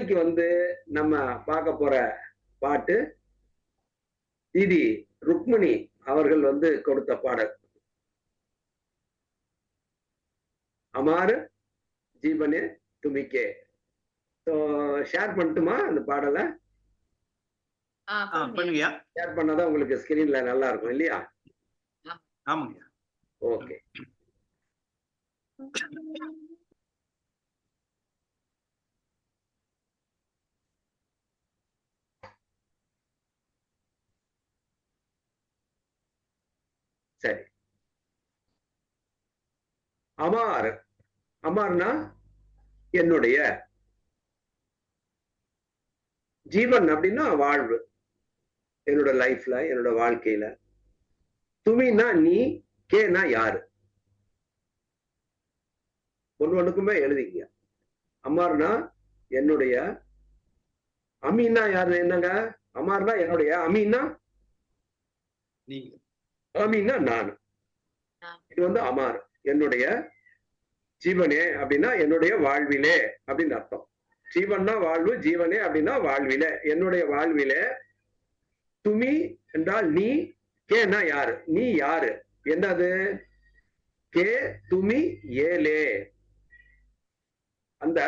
இன்னைக்கு வந்து நம்ம பார்க்க போற பாட்டு திதி ருக்மிணி அவர்கள் வந்து கொடுத்த பாடல். அமார் ஜீவனே துமிக்கே. ஷேர் பண்ணட்டுமா அந்த பாடலை? ஷேர் பண்ணாதான் உங்களுக்கு ஸ்கிரீன்ல நல்லா இருக்கும் இல்லையா? ஆமாங்க. ஓகே. சரி. அமார், அமார்னா என்னுடைய, ஜீவன் அப்படின்னா வாழ்வு, என்னோட லைஃப்ல, என்னோட வாழ்க்கையில. துமின்னா நீ, கேனா யாரு, ஒண்ணுக்குமே எழுதிக்க. அமார்னா என்னுடைய, அமீன்னா யாரு, என்னங்க அமார்னா என்னுடைய, அமீன்னா நீங்க, அமீன்னா நான். இது வந்து அமார், என்னுடைய. ஜீவனே அப்படின்னா என்னுடைய வாழ்விலே அப்படின்னு அர்த்தம். ஜீவன்னா வாழ்வு, ஜீவனே அப்படின்னா வாழ்விலே, என்னுடைய வாழ்விலே. துமி என்றால் நீ, கேனா யாரு, நீ யாரு, என்னது, கே துமி ஏலே. அந்த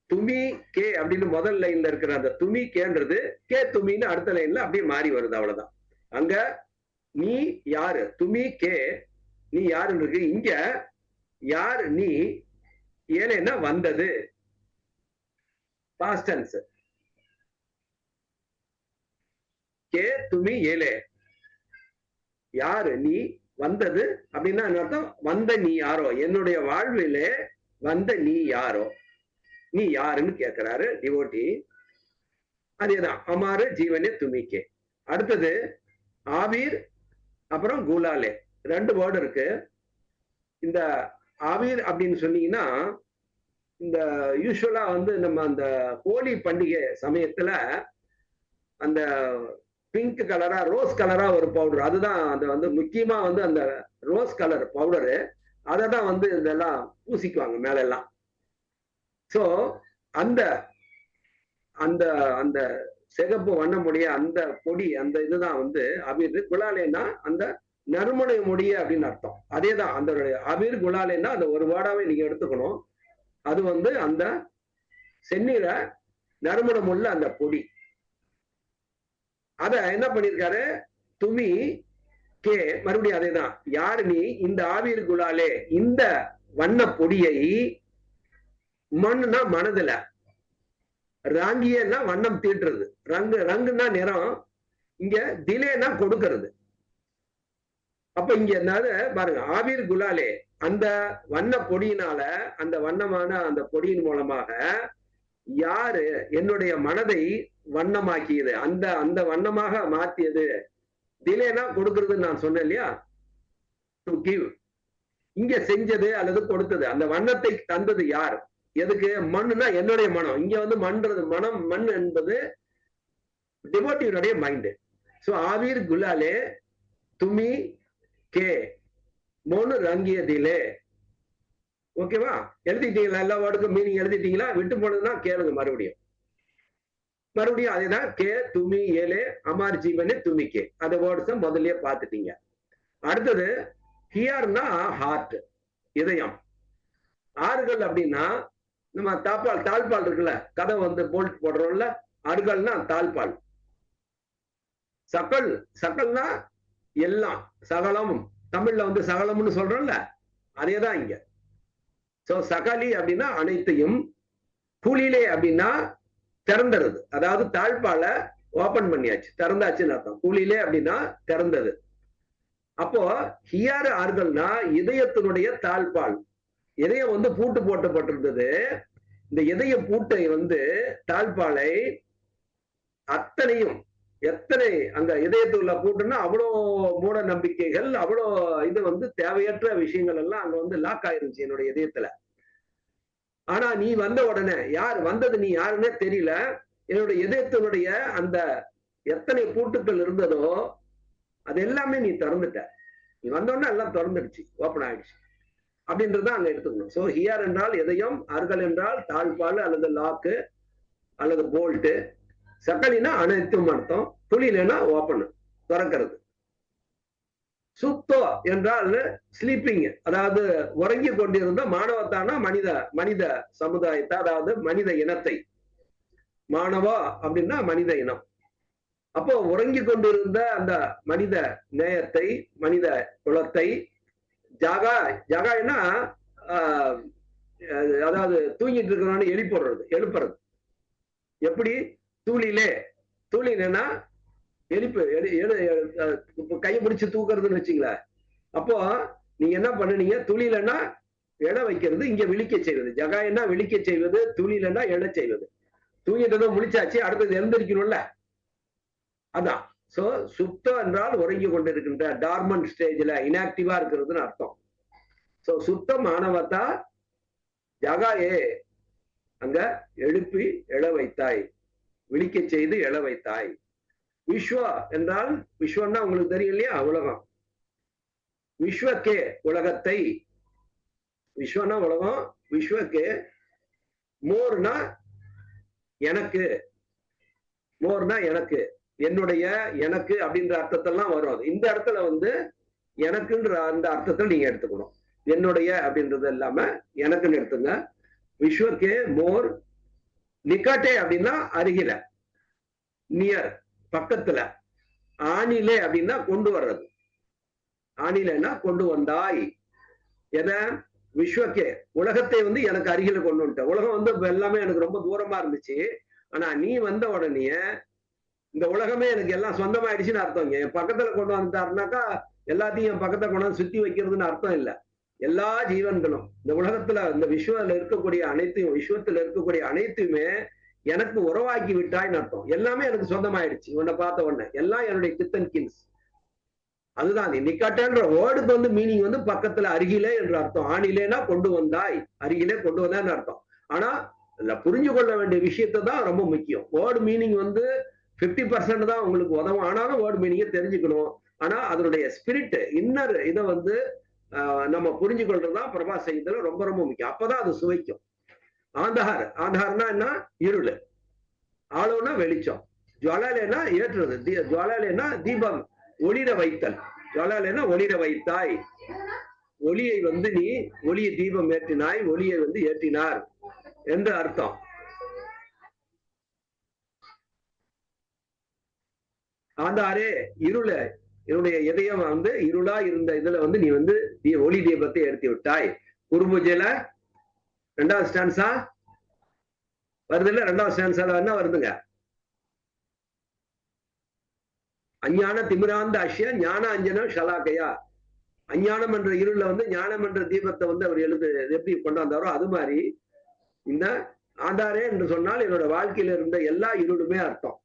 துமி கே அப்படின்னு முதல் லைன்ல இருக்கிற அந்த துமி கேன்றது கே துமின்னு அடுத்த லைன்ல அப்படியே மாறி வருது, அவ்வளவுதான். அங்க நீ யாரு, துமி கே, நீ யாருன்னு இருக்கு. இங்க யார் நீ, ஏலேன்னா வந்தது, பாஸ்ட் டென்ஸ். கே துமி ஏலே, யாரு நீ, வந்தது அப்படின்னா என்ன அர்த்தம், வந்த நீ யாரோ, என்னுடைய வாழ்விலே வந்த நீ யாரோ, நீ யாருன்னு கேட்கிறாரு டிவோட்டி. அதேதான் அமாரு ஜீவனே துமிக்கே. அடுத்தது ஆவீர் அப்புறம் குலாலே, ரெண்டு வேர்டு இருக்கு. இந்த ஆவீர் அப்படின்னு சொன்னீங்கன்னா, இந்த யூஸ்வலா வந்து நம்ம அந்த ஹோலி பண்டிகை சமயத்துல அந்த பிங்க் கலரா ரோஸ் கலரா ஒரு பவுடர், அதுதான் அந்த வந்து முக்கியமா வந்து அந்த ரோஸ் கலர் பவுடரு, அதை தான் வந்து இதெல்லாம் பூசிக்குவாங்க மேல எல்லாம். சோ அந்த அந்த அந்த சிகப்பு வண்ணமுடைய அந்த பொடி, அந்த இதுதான் வந்து அபீர். குலாலேன்னா அந்த நறுமண முடிய அப்படின்னு அர்த்தம். அதேதான் அந்த அபீர் குலாலேன்னா அந்த ஒரு வேர்டாவே நீங்க எடுத்துக்கணும். அது வந்து அந்த செந்நிற நறுமணம் உள்ள அந்த பொடி. அத என்ன பண்ணிருக்காரு, துமி கே, மறுபடியும் அதேதான், யாரு நீ, இந்த ஆவீர் குலாலே, இந்த வண்ண பொடியை, மண்ணுனா மனதுல, ராங்கியன்னா வண்ணம் தீட்டுறது, ரங்கு, ரங்குன்னா நிறம், இங்க திலேனா கொடுக்கிறது. அப்ப இங்க என்னது பாருங்க, ஆவீர் குலாலே, அந்த வண்ண பொடியினால, அந்த வண்ணமான அந்த பொடியின் மூலமாக யாரு என்னுடைய மனதை வண்ணமாக்கியது, அந்த அந்த வண்ணமாக மாற்றியது. திலேனா கொடுக்கிறது நான் சொன்னேன் இல்லையா, டு கிவ். இங்க செஞ்சது அல்லது கொடுத்தது, அந்த வண்ணத்தை தந்தது யார், எதுக்கு, மண்ணுனா என்னுடைய மனம். இங்க வந்து மண்றது மனம், மண் என்பது டிவோட்டியுடைய மைண்ட். சோ ஆவீர் குலாலே துமி கே மோனு ரங்கியதிலே. ஓகேவா? எழுதிட்டீங்களா? எல்லா வேர்டுக்கும் மீனிங் எழுதிட்டீங்களா? விட்டு போனதுன்னா கேளுங்க மறுபடியும். மறுபடியும் அதேதான், கே துமி ஏலே அமார் ஜீவனே துமிக்கே. அந்த வேர்ட்ஸ் முதல்லயே பார்த்துட்டீங்க. அடுத்தது ஹியர்னா ஹார்ட், இதயம். ஆறுகள் அப்படின்னா நம்ம தாப்பால், தாழ்பால் இருக்குல்ல, கதை வந்து போல்ட் போடுறோம்ல, ஆறுகள்னா தாழ்பால். சகல், சகல்னா எல்லாம், சகலம், தமிழ்ல வந்து சகலம்னு சொல்றோம்ல, அதேதான் இங்க. சோ சகலி அப்படின்னா அனைத்தையும், குளிலே அப்படின்னா திறந்துறது, அதாவது தாழ்பால ஓபன் பண்ணியாச்சு, திறந்தாச்சுன்னு அர்த்தம். குளிலே அப்படின்னா திறந்தது. அப்போ ஹியார் ஆறுகள்னா இதயத்தினுடைய தாழ்பால். இதயம் வந்து பூட்டு போட்டப்பட்டிருந்தது. இந்த இதய பூட்டை வந்து தாழ்பாலை அத்தனையும், எத்தனை அங்க இதயத்துள்ள பூட்டுன்னா அவ்வளோ மூட நம்பிக்கைகள், அவ்வளோ இது வந்து தேவையற்ற விஷயங்கள் எல்லாம் அங்க வந்து லாக் ஆயிருந்துச்சு என்னுடைய இதயத்துல. ஆனா நீ வந்த உடனே, யார் வந்தது, நீ யாருன்னே தெரியல, என்னுடைய இதயத்தினுடைய அந்த எத்தனை பூட்டுக்கள் இருந்ததோ அது எல்லாமே நீ திறந்துட்ட. நீ வந்தோடனே எல்லாம் திறந்துடுச்சு, ஓப்பன் ஆயிடுச்சு அப்படின்றத அங்க எடுத்துக்கணும். சோ ஹியர் என்றால் இதயம், அர்கள் என்றால் தாழ்பால் அல்லது லாக்கு, அல்லது போல்ட்டு. சக்கலினா அனைத்தும் அர்த்தம். துளிலனா ஓப்பன், திறக்கிறது. சுத்தோ என்றால் ஸ்லீப்பிங், அதாவது உறங்கி கொண்டிருந்த மாணவத்தானா மனித சமுதாயத்தை, அதாவது மனித இனத்தை. மாணவா அப்படின்னா மனித இனம். அப்போ உறங்கி கொண்டிருந்த அந்த மனித நேயத்தை, மனித குலத்தை, ஜாகா ஜாகாய்னா அதாவது தூங்கிட்டு இருக்கிறவனு எழுப்புறது. எப்படி? தூளிலே, தூளினா எழுப்பு, கையை பிடிச்சு தூக்குறதுன்னு வச்சுங்களேன். அப்போ நீங்க என்ன பண்ணுனீங்க? துளிலன்னா எழ வைக்கிறது, இங்க விழிக்க செய்வது. ஜகாயன்னா விழிக்க செய்வது, துளிலன்னா எழ செய்வது. தூங்கிட்டதும் முழிச்சாச்சு, அடுத்தது எழுந்திருக்கணும்ல, அதான். சோ சுத்தம் என்றால் உறங்கி கொண்டிருக்கின்ற டார்மன் ஸ்டேஜ்ல இன்ஆக்டிவா இருக்கிறதுன்னு அர்த்தம். சோ சுத்த மாணவத்தா ஜகாயே, அங்க எழுப்பி எழ வைத்தாய், விழிக்க செய்து எழ வைத்தாய். விஸ்வா என்றால், விஸ்வன்னா உங்களுக்கு தெரியும் இல்லையா, உலகம். விஸ்வக்கே உலகத்தை, விஸ்வனா உலகம், விஸ்வக்கே. மோர்னா எனக்கு, மோர்னா எனக்கு, என்னுடைய, எனக்கு அப்படின்ற அர்த்தத்தெல்லாம் வரும். இந்த இடத்துல வந்து எனக்குன்ற அந்த அர்த்தத்தை நீங்க எடுத்துக்கணும். என்னுடைய அப்படின்றது இல்லாம எனக்குன்னு எடுத்துங்க. விஸ்வக்கே மோர். நிக்காட்டே அப்படின்னா அருகில, நியர், பக்கத்துல. ஆணிலே அப்படின்னா கொண்டு வர்றது. ஆணிலேன்னா கொண்டு வந்தாய். எதை? விஸ்வக்கே, உலகத்தை வந்து எனக்கு அருகில கொண்டு வந்துட்ட. உலகம் வந்து எல்லாமே எனக்கு ரொம்ப தூரமா இருந்துச்சு. ஆனா நீ வந்த உடனே இந்த உலகமே எனக்கு எல்லாம் சொந்தமாயிடுச்சுன்னு அர்த்தம். என் பக்கத்துல கொண்டு வந்துட்டாருனாக்கா எல்லாத்தையும் என் பக்கத்தை கொண்டு வந்து சுத்தி வைக்கிறதுன்னு அர்த்தம் இல்லை. எல்லா ஜீவன்களும் இந்த உலகத்துல, இந்த விஸ்வத்துல இருக்கக்கூடிய அனைத்தையும், விஸ்வத்துல இருக்கக்கூடிய அனைத்துமே எனக்கு உறவாக்கி விட்டாய்ன்னு அர்த்தம். எல்லாமே எனக்கு சொந்தமாயிடுச்சு உன்னை பார்த்த உடனே. எல்லாம் என்னுடைய கித்தன் கின்ஸ். அதுதான் நீ நிக்கட்டன்ற வேர்டுக்கு வந்து மீனிங் வந்து பக்கத்துல, அருகிலே என்ற அர்த்தம். ஆணிலேனா கொண்டு வந்தாய், அருகிலே கொண்டு வந்தான்னு அர்த்தம். ஆனா இல்ல, புரிஞ்சு கொள்ள வேண்டிய விஷயத்தை தான் ரொம்ப முக்கியம். வேர்டு மீனிங் வந்து 50% தான் உங்களுக்கு உதவும். ஆனாலும் வேர்டு மீனிங்கை தெரிஞ்சுக்கணும். ஆனா அதனுடைய ஸ்பிரிட், இன்னர் இதை வந்து நம்ம புரிஞ்சு கொள்றதுதான் பிரபா செய்யறதுல ரொம்ப ரொம்ப முக்கியம். அப்பதான் அது சுவைக்கும். ஆந்தார், ஆந்தார்னா என்ன? இருள். ஆளோனா வெளிச்சம். ஜுவாலாலேனா ஏற்றுறது. ஜுவாலாலேனா தீபம், ஒளிர வைத்தல். ஜுவாலாலேனா ஒளிர வைத்தாய். ஒளியை வந்து நீ, ஒளியை தீபம் ஏற்றினாய், ஒளியை வந்து ஏற்றினார் என்று அர்த்தம். ஆந்தாரே, இருள, என்னுடைய இதயம் வந்து இருளா இருந்த இதுல வந்து நீ வந்து ஒளி தீபத்தை ஏற்றி விட்டாய். குருபூஜையில 2வது ஸ்டான்ஸா வருது இல்ல? 2வது ஸ்டான்ஸால என்ன வருதுங்க? அஞ்ஞான திமிராந்த அஷ்ய ஞான அஞ்சனம் ஷலாக்கையா. அஞ்ஞானம் என்ற இருள வந்து ஞானம் என்ற தீபத்தை வந்து அவர் எப்படி கொண்டாந்தாரோ அது மாதிரி இந்த ஆந்தாரே என்று சொன்னால் என்னோட வாழ்க்கையில இருந்த எல்லா இருளுமே அர்த்தம்.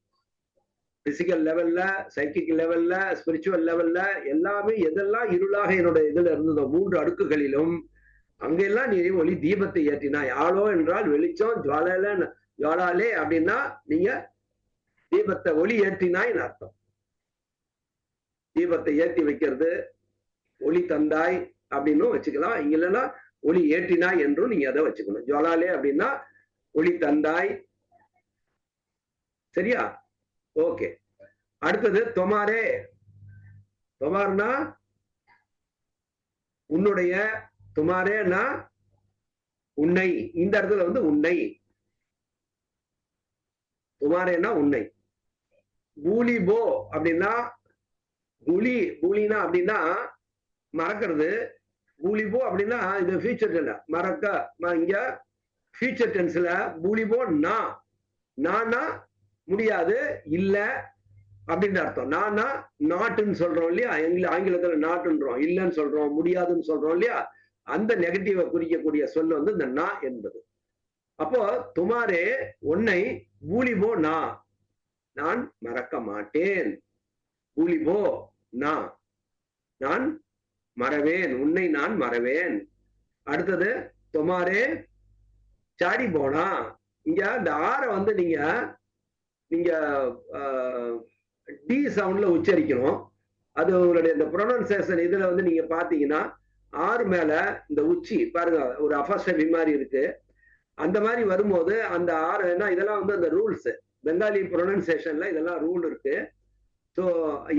பிசிக்கல் லெவல்ல, சைக்கிக் லெவல்ல, ஸ்பிரிச்சுவல் லெவல்ல எல்லாமே எதெல்லாம் இருளாக என்னோட இதுல இருந்ததோ 3 அடுக்குகளிலும் அங்கெல்லாம் நீ ஒளி தீபத்தை ஏற்றினாய். ஆளோ என்றால் வெளிச்சம், ஜுவாலாலே அப்படின்னா நீங்க தீபத்தை ஒளி ஏற்றினாய்ன்னு அர்த்தம். தீபத்தை ஏற்றி வைக்கிறது, ஒளி தந்தாய் அப்படின்னும் வச்சுக்கலாம். இங்க இல்லைன்னா ஒளி ஏற்றினாய் என்றும் நீங்க அதை வச்சுக்கணும். ஜுவாலாலே அப்படின்னா ஒளி தந்தாய். சரியா? ஓகே. அடுத்தது தொமாரே. தொமார்னா உன்னுடைய, துமாரேனா உன்னை. இந்த இடத்துல வந்து உன்னை, துமாரேனா உன்னை. பூலி போ அப்படின்னா, புலி, பூலினா அப்படின்னா மறக்கிறது. பூலிபோ அப்படின்னா இது ஃபியூச்சர் டென்ஸ். மறக்க, இங்க ஃபியூச்சர் டென்ஸ்ல பூலிபோ நானா முடியாது, இல்ல அப்படின்னு அர்த்தம். நானா நாட்டுன்னு சொல்றோம் இல்லையா, ஆங்கிலத்துல நாட்டுன்றோம், இல்லைன்னு சொல்றோம், முடியாதுன்னு சொல்றோம் இல்லையா. அந்த நெகட்டிவை குறிக்கக்கூடிய சொல் வந்து இந்த நா என்பது. அப்போ துமாரே உன்னை, பூலிபோ நான் மறக்க மாட்டேன். பூலிபோ நான் மறவேன், உன்னை நான் மறவேன். அடுத்தது தொமாரே சாடி போனா. இங்க இந்த ஆற வந்து நீங்க டி சவுண்ட்ல உச்சரிக்கணும். அது உங்களுடைய இந்த ப்ரொனன்சியேஷன் இதுல வந்து நீங்க பாத்தீங்கன்னா ஆறு மேல இந்த உச்சி பாருங்க, ஒரு அஃபஸ்டமி மாதிரி இருக்கு. அந்த மாதிரி வரும்போது அந்த ஆறு ஏன்னா இதெல்லாம் வந்து அந்த ரூல்ஸ் பெங்காலி ப்ரொனன்சியேஷன்ல இதெல்லாம் ரூல் இருக்கு. ஸோ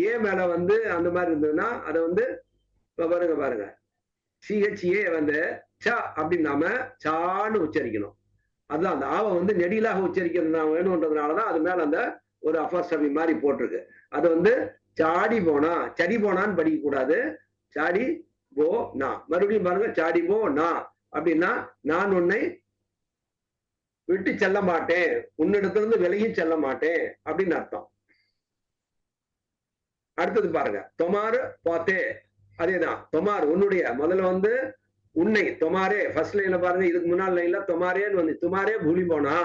ஏ மேல வந்து அந்த மாதிரி இருந்ததுன்னா அதை வந்து பாருங்க சிஹெச்ஏ வந்து சா அப்படின்னு நாம சான்னு உச்சரிக்கணும். அதுதான் அந்த ஆவை வந்து நெடிலாக உச்சரிக்கிறது வேணும்ன்றதுனாலதான் அது மேல அந்த ஒரு அஃபஸ்டமி மாதிரி போட்டிருக்கு. அது வந்து சாடி போனா சடி போனான்னு படிக்க கூடாது. சாடி போ நா மறுபடியும் பாருங்க சாடி போ நா அப்படின்னா நான் உன்னை விட்டு செல்ல மாட்டேன், உன்னிடத்திலிருந்து விலகி செல்ல மாட்டேன் அப்படின்னு அர்த்தம். அடுத்தது பாருங்க தொமாறு பாத்தே அதேதான் தொமார் உன்னுடைய முதல்ல வந்து உன்னை தொமாரே ஃபர்ஸ்ட் லைன்ல பாருங்க. இதுக்கு முன்னாள் லைன்ல தொமாரேன்னு வந்து துமாரே பூலி போனா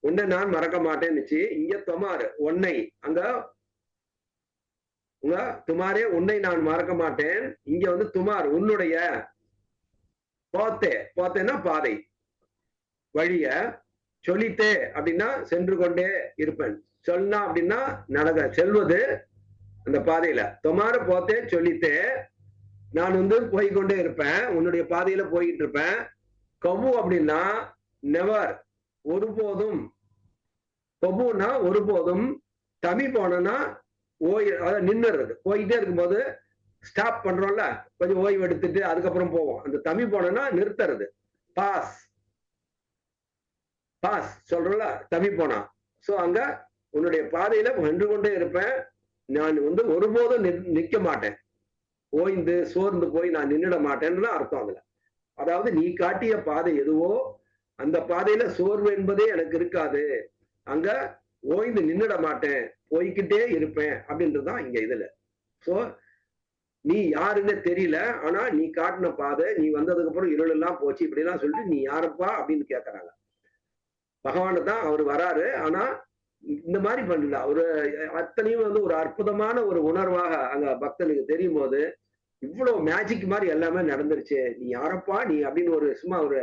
உன்னை நான் மறக்க மாட்டேன்னுச்சு. இங்க தொமாறு உன்னை அங்க உங்க துமாரே உன்னை நான் மறக்க மாட்டேன். இங்க வந்து துமார் உன்னுடைய போத்தே போத்தேன்னா பாதை வழிய சொல்லித்தே அப்படின்னா சென்று கொண்டே இருப்பேன். சொன்னா அப்படின்னா நடக்க செல்வது அந்த பாதையில தொமார போத்தே சொல்லித்தே நான் வந்து போய்கொண்டே இருப்பேன், உன்னுடைய பாதையில போய்கிட்டு இருப்பேன். கபு அப்படின்னா நெவர் ஒருபோதும், கபுன்னா ஒருபோதும், தமி போனா ஓய் அதாவது நின்னுறது போய்கிட்டே இருக்கும்போது ஸ்டாப் பண்றோம்ல கொஞ்சம் ஓய்வு எடுத்துட்டு அதுக்கப்புறம் போவோம். அந்த தமி போனா நிறுத்துறது பாஸ் பாஸ் சொல்றோம்ல தமி போனா. சோ அங்க உன்னுடைய பாதையில நின்று கொண்டே இருப்பேன், நான் வந்து ஒருபோதும் நிற்க மாட்டேன், ஓய்ந்து சோர்ந்து போய் நான் நின்றுட மாட்டேன்னு அர்த்தம் அதுல. அதாவது நீ காட்டிய பாதை எதுவோ அந்த பாதையில சோர்வு என்பதே எனக்கு இருக்காது, அங்க ஓய்ந்து நின்றுட மாட்டேன், போய்கிட்டே இருப்பேன் அப்படின்றதுதான் இங்க இதுல. சோ நீ யாருன்னு தெரியல, ஆனா நீ காட்டின பாதை நீ வந்ததுக்கு அப்புறம் இருள் எல்லாம் போச்சு இப்படி எல்லாம் சொல்லிட்டு நீ யாருப்பா அப்படின்னு கேக்குறாங்க. பகவான் தான் அவர் வராரு, ஆனா இந்த மாதிரி பண்ணல அவரு. அத்தனையும் வந்து ஒரு அற்புதமான ஒரு உணர்வாக அங்க பக்தனுக்கு தெரியும் போது இவ்வளவு மேஜிக் மாதிரி எல்லாமே நடந்துருச்சு, நீ யாரப்பா நீ அப்படின்னு ஒரு சும்மா ஒரு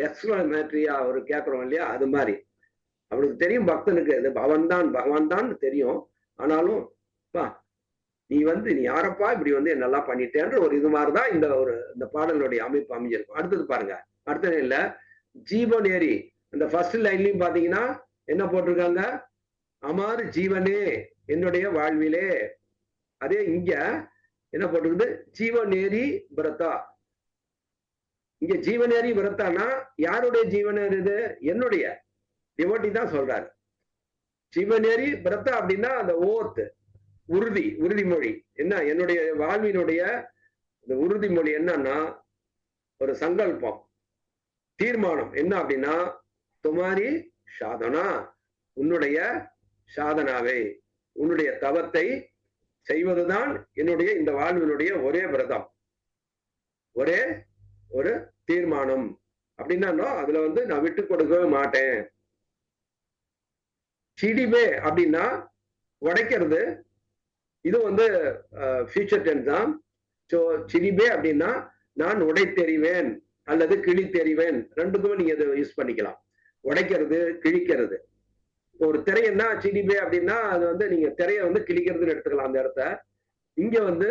எக்ஸ்பிளமேட்டரியா ஒரு கேட்கிறோம் இல்லையா, அது மாதிரி அவனுக்கு தெரியும் பக்தனுக்கு இது பகவான் தான் தெரியும். ஆனாலும் நீ வந்து நீ யாரப்பா இப்படி வந்து என்னெல்லாம் பண்ணிட்டேன்ற ஒரு இது மாதிரிதான் இந்த பாடலுடைய அமைப்பு அமைஞ்சிருக்கும். அடுத்தது பாருங்க, அடுத்தது இல்ல ஜீவநேரி இந்த ஃபர்ஸ்ட் லைன்லயும் பாத்தீங்கன்னா என்ன போட்டிருக்காங்க, அமார் ஜீவனே என்னுடைய வாழ்விலே. அதே இங்க என்ன போட்டிருக்குது, ஜீவநேரி விரதா. இங்க ஜீவநேரி விரதானா யாருடைய ஜீவநேரி இது, என்னுடைய டிவோட்டி தான் சொல்றாரு. ஜீவநேரி விரதா அப்படின்னா அந்த ஓத் உறுதிமொழி என்ன, என்னுடைய வாழ்வினுடைய இந்த உறுதிமொழி என்னன்னா ஒரு சங்கல்பம் தீர்மானம் என்ன அப்படின்னா துமாரி சாதனா உன்னுடைய சாதனாவை உன்னுடைய தவத்தை செய்வதுதான் என்னுடைய இந்த வாழ்வினுடைய ஒரே விரதம், ஒரே ஒரு தீர்மானம். அப்படின்னா அதுல வந்து நான் விட்டு கொடுக்கவே மாட்டேன். சிடிபே அப்படின்னா உடைக்கிறது, இது வந்து ஃபியூச்சர் டென்ஸ் தான். ஸோ சிடிபே அப்படின்னா நான் உடைத்தெறிவேன் அல்லது கிழித்தெறிவேன், ரெண்டுக்குமே நீங்க இதை யூஸ் பண்ணிக்கலாம். உடைக்கிறது கிழிக்கிறது. ஒரு திரையன்னா சிடிபே அப்படின்னா அது வந்து நீங்க திரையை வந்து கிழிக்கிறதுன்னு எடுத்துக்கலாம் அந்த இடத்த. இங்க வந்து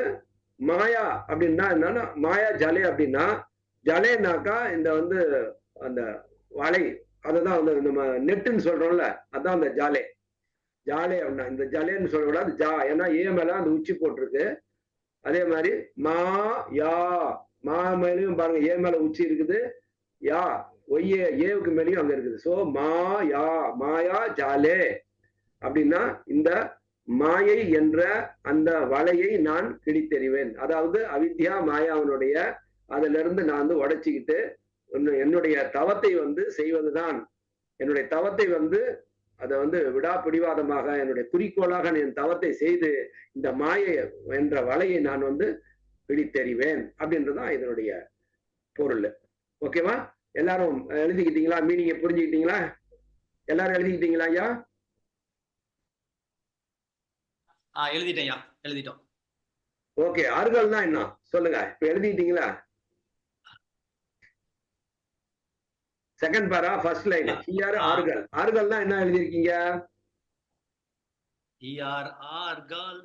மாயா அப்படின்னா என்னன்னா மாயா ஜலே அப்படின்னா ஜலேனாக்கா இந்த வந்து அந்த வலை அதுதான் வந்து நம்ம நெட்டுன்னு சொல்றோம்ல அதான் அந்த ஜாலே. ஜாலே அப்படின்னா இந்த ஜலேன்னு சொல்லக்கூடாது ஜா, ஏன்னா ஏ மேல அந்த உச்சி போட்டிருக்கு. அதே மாதிரி மா யா மா மேலேயும் பாருங்க ஏ மேல உச்சி இருக்குது, யா ஒய்யே ஏவுக்கு மேலேயும் அங்க இருக்குது. சோ மா யா மாயா ஜாலே அப்படின்னா இந்த மாயை என்ற அந்த வலையை நான் கிழித்தெறிவேன். அதாவது அவித்யா மாயாவனுடைய அதுல இருந்து நான் வந்து உடைச்சிக்கிட்டு என்னுடைய தவத்தை வந்து செய்வதுதான், என்னுடைய தவத்தை வந்து அதை வந்து விடாப்பிடிவாதமாக என்னுடைய குறிக்கோளாக என் தவத்தை செய்து இந்த மாயை என்ற வலையை நான் வந்து பிடித்தெறிவேன் அப்படின்றதுதான் இதனுடைய பொருள். ஓகேவா, எல்லாரும் எழுதிக்கிட்டீங்களா, மீனிங்க புரிஞ்சுக்கிட்டீங்களா, எல்லாரும் எழுதிக்கிட்டீங்களா ஐயா? எழுதிட்டேன் ஐயா, எழுதிட்டோம். ஓகே, ஆறுகள்னா என்ன சொல்லுங்க, இப்ப எழுதிட்டீங்களா? Second para first line here ஆறுகள். ஆறுகள்னா என்ன எழுதிருக்கீங்க? ஹியர் ஆறுகள்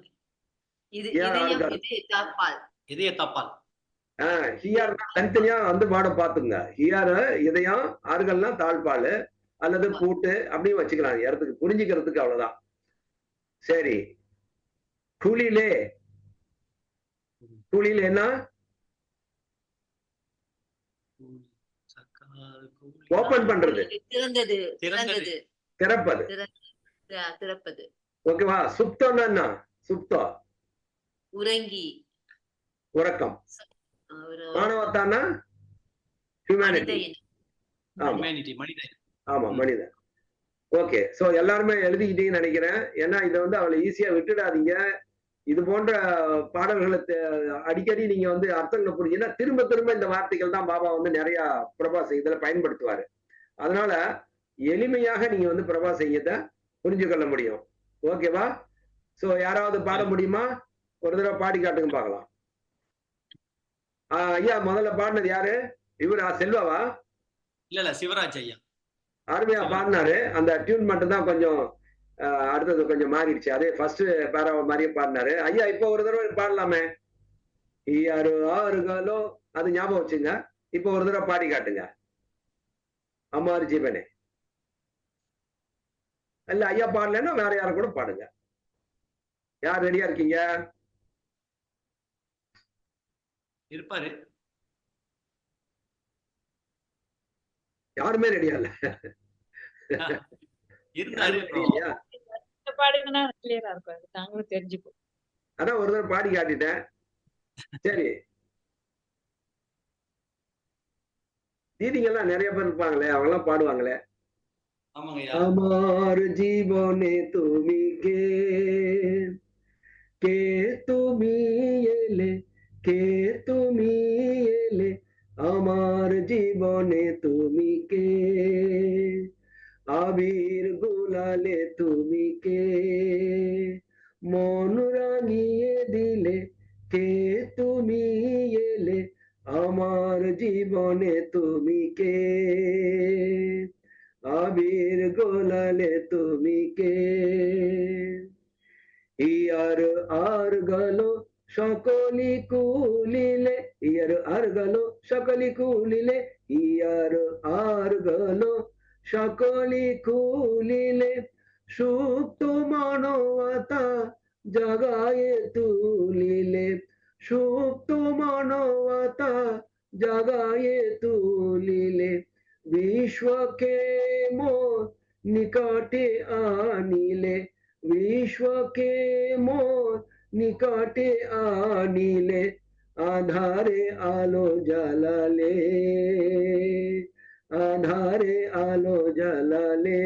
இதய தப்பால். இதய தப்பால். ஹியார் தனித்தனியா வந்து பாட பாத்துங்க. ஹியார் இதயம், ஆறுகள்லாம் தாழ்பால் அல்லது பூட்டு அப்படியும் வச்சுக்கலாம் இடத்துக்கு புரிஞ்சுக்கிறதுக்கு அவ்வளவுதான். சரி, குளிலே குளிலேன்னா ஓபன் பண்றது, திறந்தது திறந்தது திறப்பது. திறப்பது. ஓகேவா? சுப்தம்னா என்ன? சுப்தம் உறங்கி உறக்கம். மானவத்தானா ஹியூமனிட்டி. ஆமா ஹியூமனிட்டி மனிதன். ஆமா மனிதன். ஓகே, சோ எல்லாருமே எழுதிக்கிட்டீங்கன்னு நினைக்கிறேன். ஏன்னா இதை வந்து அவளை ஈஸியா விட்டுடாதீங்க. இது போன்ற பாடல்களை அடிக்கடி நீங்க வந்து அர்த்தங்களை புரிஞ்சுன்னா திரும்ப திரும்ப இந்த வார்த்தைகள் தான் பாபா வந்து நிறைய பிரபா செய்யத்துல பயன்படுத்துவாரு. அதனால எளிமையாக நீங்க வந்து பிரபா செய்யத்தை புரிஞ்சு கொள்ள முடியும். ஓகேவா? சோ யாராவது பாட முடியுமா? ஒரு தடவை பாடி காட்டுங்க பார்க்கலாம். ஐயா முதல்ல பாடினது யாரு? இவரா? செல்வாவா? இல்ல சிவராஜ் ஐயா அருமையா பாடினாரு. அந்த டியூன் மட்டும் தான் கொஞ்சம் அடுத்தது கொஞ்சம் மாறிடுச்சு. அதே ஃபர்ஸ்ட் பேரா மாதிரியே பாடினாரு. ஐயா இப்ப ஒரு தடவை பாடலாமே. யாரு ஆறுகாலோ அது ஞாபகம் வச்சுங்க. இப்ப ஒரு தடவை பாடி காட்டுங்க. அம்மாறு ஜீவனே. இல்ல ஐயா பாடலன்னா வேற யாரும் கூட பாடுங்க. யார் ரெடியா இருக்கீங்க? இருப்பாரு. யாருமே ரெடியா இல்ல. அதான் ஒரு தடவை பாடி காட்டிட்டேன். சரி, தீதிங்க எல்லாம் நிறைய பேர் இருப்பாங்களே, அவங்க எல்லாம் பாடுவாங்களே. আমার জীবনে তুমি কে তুমি এলে, কে তুমি এলে, আমার জীবনে তুমি কে, আবির গুলালে তুমি কে, মন রাঙিয়ে দিলে, কে তুমি এলে, আমার জীবনে তুমি কে, আবির গোলালে তুমি কে, ইয়ার আর গেল সকলি কুলিলে, ইয়ার আর গেল সকলি কুলিলে, ইয়ার আর গেল সকলি কুলিলে, সুপ্ত মানবতা জাগায়ে তুলিলে, সুপ্ত মানবতা জাগায়ে তুলিলে, विश्वके मोर निकटे आनिले, विश्वके मोर निकटे आनिले, आधारे आलो जलाले, आधारे आलो जलाले,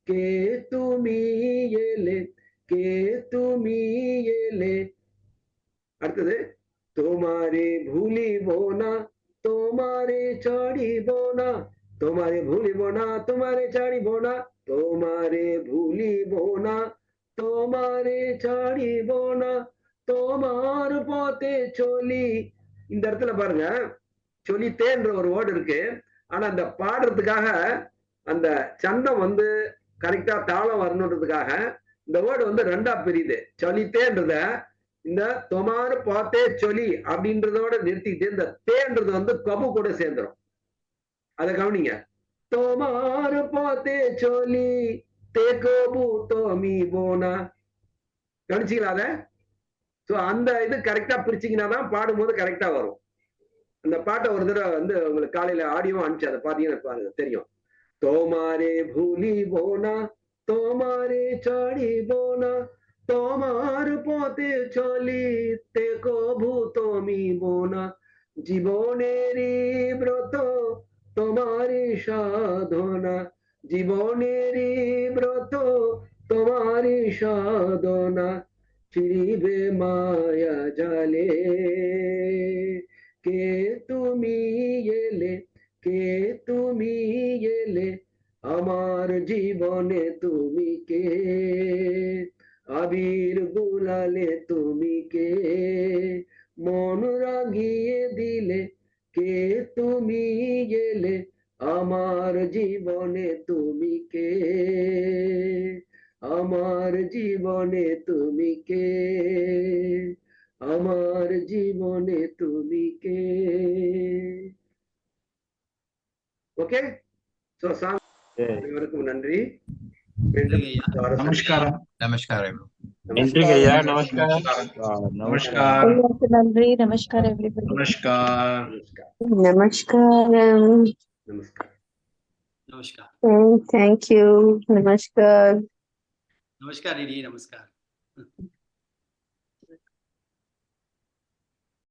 के तुमी एले, के तुमी एले. அடுத்தது তোমারে ভুলিব না, তোমারে ছাড়িব না, তোমারে ভুলিব না, তোমারে ছাড়িব না, তোমারে ভুলিব না, তোমারে ছাড়িব না, তোমার পথে চলি. இந்த இடத்துல பாருங்க, சொல்லித்தேன்ற ஒரு வேர்டு இருக்கு. ஆனா அந்த பாடுறதுக்காக அந்த சந்தம் வந்து கரெக்டா தாளம் வரணுன்றதுக்காக இந்த வேர்டு வந்து ரெண்டா பிரியுது. சொல்லித்தேன்றத இந்த தொமாறு பாத்தே சொல்லி அப்படின்றதோட நிறுத்திட்டு இந்த தேன்றது வந்து கபு கூட சேர்ந்துடும். அதை கவனிங்க. தொமாறு பாத்தே சொல்லி தே கபு தோமி போனா. கவனிச்சிங்களா அத? சோ அந்த இது கரெக்டா பிரிச்சிங்கன்னா தான் பாடும்போது கரெக்டா வரும். அந்த பாட்டை ஒரு தடவை வந்து உங்களுக்கு காலையில ஆடியோ அனுப்பிச்சு அதை பாத்தீங்கன்னா பாருங்க தெரியும். தோமாரே பூலி போனா, தோமாரே சாடி போனா, তোমার পথে চলিতে কভু তুমি বোনা, জীবনেরই ব্রত তোমারই সাধনা, জীবনেরই ব্রত তোমারই সাধনা, চিরিবে মায়া জালে, কে তুমি এলে, কে তুমি এলে, আমার জীবনে তুমি কে, আবির গুলালে তুমি কে, মন রাঙিয়ে দিলে, কে তুমি গেলে, আমার জীবনে তুমি কে, আমার জীবনে তুমি কে, আমার জীবনে তুমি কে। ஓகே, சோ அனைவருக்கும் நன்றி. மீண்டும் ஐயா. நமஸ்காரம். நமஸ்காரம். நன்றி ஐயா, நமஸ்காரம். நமஸ்கார். நன்றி. நமஸ்கார் everybody. நமஸ்கார். நமஸ்காரம். Namaskaram. நமஸ்காரம். नमस्कार. Thank you. Namaskar. नमस्कार दीदी, नमस्कार.